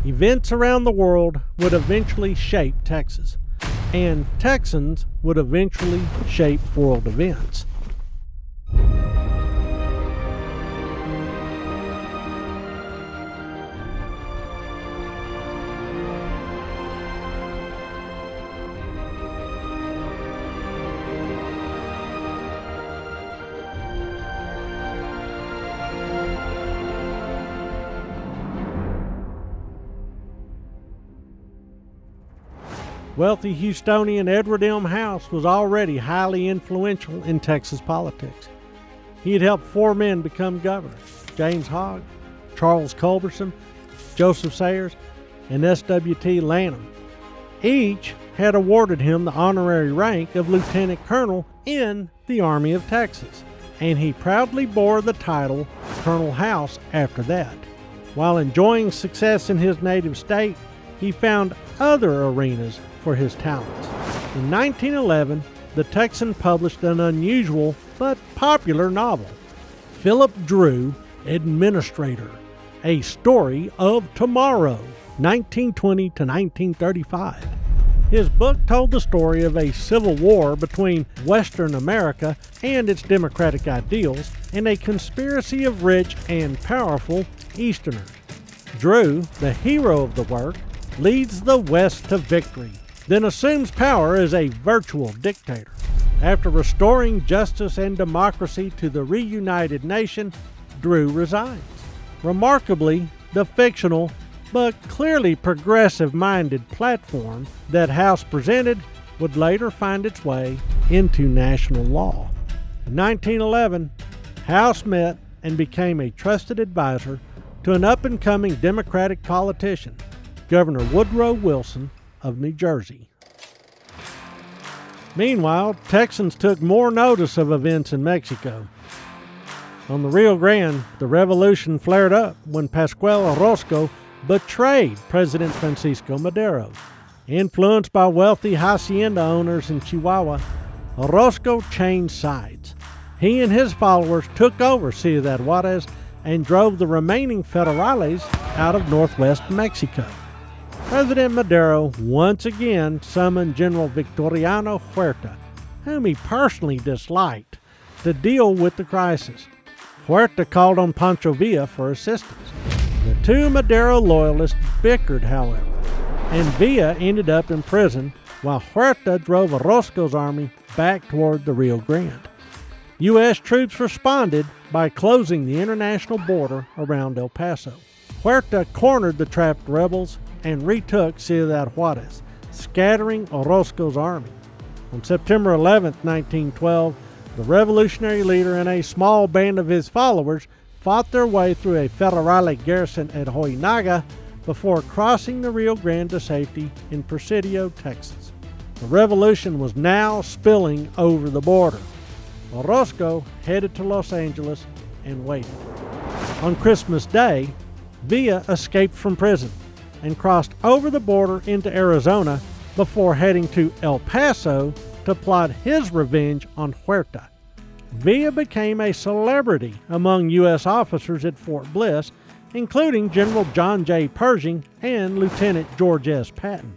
Events around the world would eventually shape Texas, and Texans would eventually shape world events. Wealthy Houstonian Edward M. House was already highly influential in Texas politics. He had helped 4 men become governor: James Hogg, Charles Culberson, Joseph Sayers, and S.W.T. Lanham. Each had awarded him the honorary rank of lieutenant colonel in the Army of Texas, and he proudly bore the title Colonel House after that. While enjoying success in his native state, he found other arenas for his talents. In 1911, the Texan published an unusual but popular novel, Philip Drew, Administrator, A Story of Tomorrow, 1920 to 1935. His book told the story of a civil war between Western America and its democratic ideals and a conspiracy of rich and powerful Easterners. Drew, the hero of the work, leads the West to victory, then assumes power as a virtual dictator. After restoring justice and democracy to the reunited nation, Drew resigns. Remarkably, the fictional but clearly progressive-minded platform that House presented would later find its way into national law. In 1911, House met and became a trusted advisor to an up-and-coming Democratic politician, Governor Woodrow Wilson of New Jersey. Meanwhile, Texans took more notice of events in Mexico. On the Rio Grande, the revolution flared up when Pascual Orozco betrayed President Francisco Madero. Influenced by wealthy hacienda owners in Chihuahua, Orozco changed sides. He and his followers took over Ciudad Juarez and drove the remaining federales out of northwest Mexico. President Madero once again summoned General Victoriano Huerta, whom he personally disliked, to deal with the crisis. Huerta called on Pancho Villa for assistance. The 2 Madero loyalists bickered, however, and Villa ended up in prison while Huerta drove Orozco's army back toward the Rio Grande. U.S. troops responded by closing the international border around El Paso. Huerta cornered the trapped rebels and retook Ciudad Juarez, scattering Orozco's army. On September 11, 1912, the revolutionary leader and a small band of his followers fought their way through a Federale garrison at Ojinaga before crossing the Rio Grande to safety in Presidio, Texas. The revolution was now spilling over the border. Orozco headed to Los Angeles and waited. On Christmas Day, Villa escaped from prison and crossed over the border into Arizona before heading to El Paso to plot his revenge on Huerta. Villa became a celebrity among U.S. officers at Fort Bliss, including General John J. Pershing and Lieutenant George S. Patton.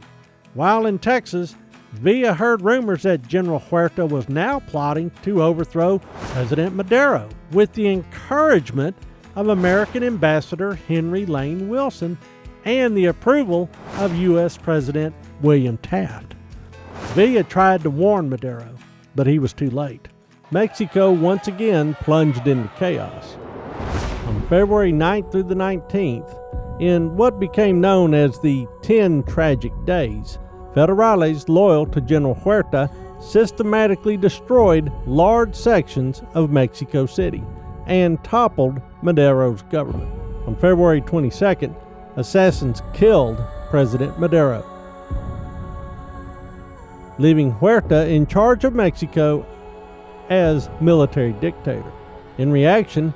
While in Texas, Villa heard rumors that General Huerta was now plotting to overthrow President Madero with the encouragement of American Ambassador Henry Lane Wilson and the approval of U.S. President William Taft. Villa tried to warn Madero, but he was too late. Mexico once again plunged into chaos. On February 9th through the 19th, in what became known as the 10 Tragic Days, Federales loyal to General Huerta systematically destroyed large sections of Mexico City and toppled Madero's government. On February 22nd, assassins killed President Madero, leaving Huerta in charge of Mexico as military dictator. In reaction,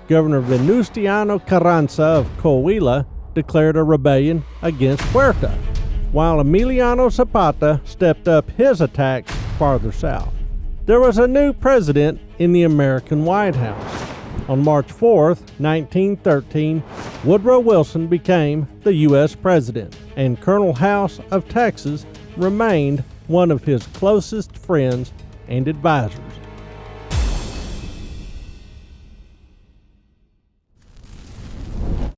Governor Venustiano Carranza of Coahuila declared a rebellion against Huerta, while Emiliano Zapata stepped up his attacks farther south. There was a new president in the American White House. On March 4th, 1913, Woodrow Wilson became the U.S. President, and Colonel House of Texas remained one of his closest friends and advisors.